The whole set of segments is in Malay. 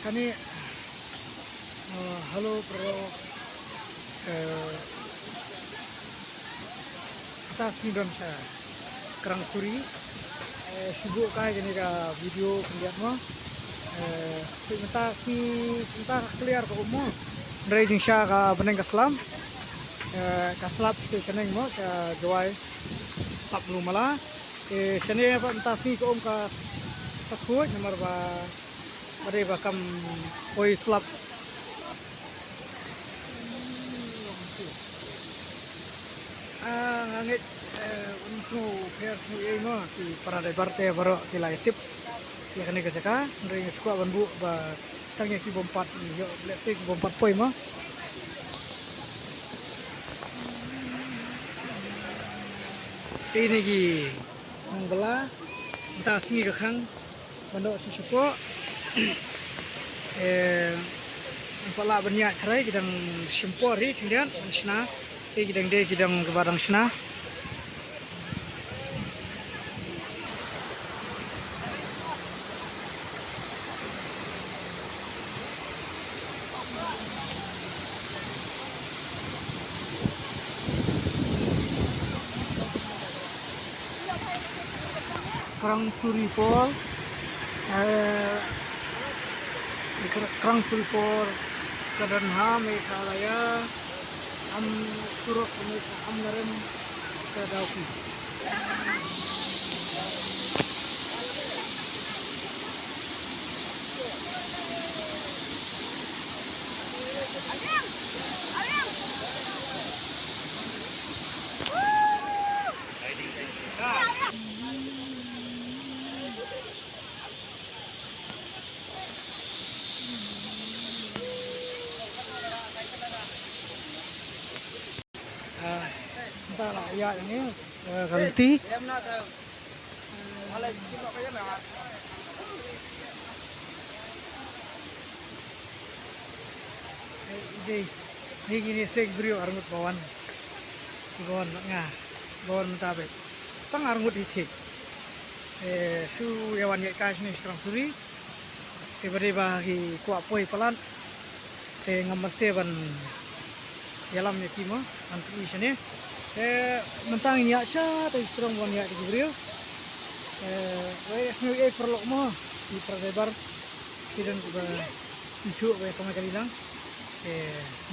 Kani halo pro atas ni dom sa kerang suri sibuk kah jadi ka video kemudian mo minta clear ko mo dari jing sya ka beneng kaslam kaslap se seneng mo sa jawai slap lu mala sene apa minta si ko ka takut nomor ba ada bakam oi slap ngangit unsu pers ni mo ti para de parte baro ti lai tip ya kene ka jaka ndring skua ban bu ba tangnya ki bompat yo let's say bompat poi mo ini gi mengbela entah sini ke kang bandok si supo pala banyak cerai kita sempori kemudian sena kita ke barang sena kerang suri for kerang suri for kadan ham Meghalaya am surok ini am naren kadauki entah lah ya ini ganti ini gini sek brio arngut bawan ngah bawan mentabek tang arngut itu su yawan ya kas ni sekarang suri tiba-tiba hi kuat poi pelan ngamase ban yalam ni kimo antri sini mentang ini aja tapi serong wan ya di brio snu perlok mo di perlebar sidang juga isu kali lang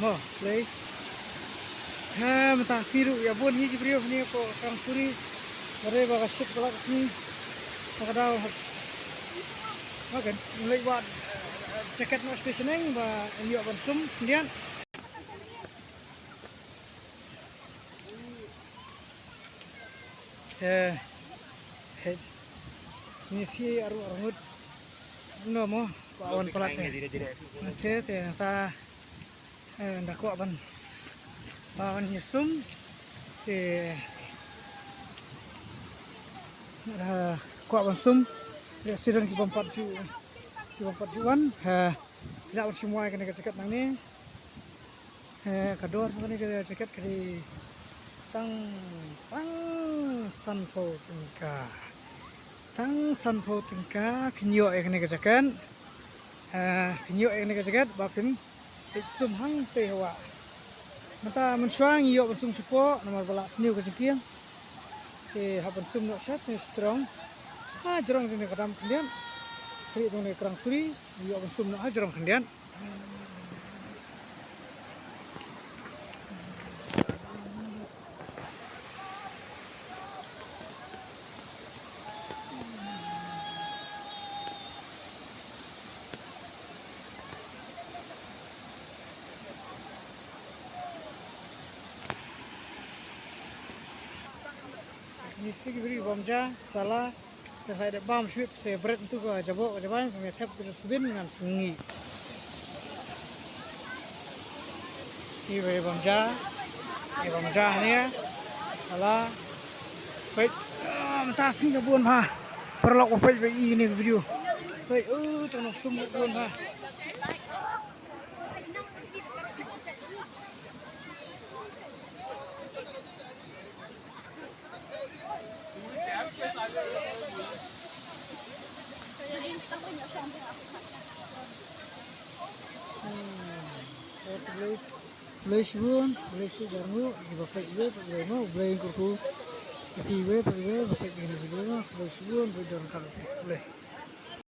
mo play mentang siru ya bon hi brio ni ko kang suri bare ba kasih pelak sini kadang makan mulai buat jaket no stationing ba ini akan sum kemudian ini si arut no mo awan pelat masih ternyata ndak kuat ban awan nyesum kuat ban sum ya sidang ki bompat juan tidak semua kena jaket nang ni kador kena jaket kali tang sanpo tingka kinyo kena jaket bapin sum hang tewa mata mensuang iyo bersum supo nomor balak seniu kejekian haban sum no shot ni strong jerong ini kadam kemudian kiri tu ni kerang suri iyo bersum no jerong kemudian Nisi beri bomja salah terhadap bam sweep sebret itu ke jabok jaban pemetep tersudin dengan sengi. Ini beri bomja ni ya salah baik mentasi kebun ha perlok baik ini video baik tanah sumut kebun ha Boleh sebun, boleh sejarmu, di bapak ibu, boleh mau, boleh kurku, tapi ibu, boleh ini boleh mau, boleh sebun, boleh daun kalau boleh.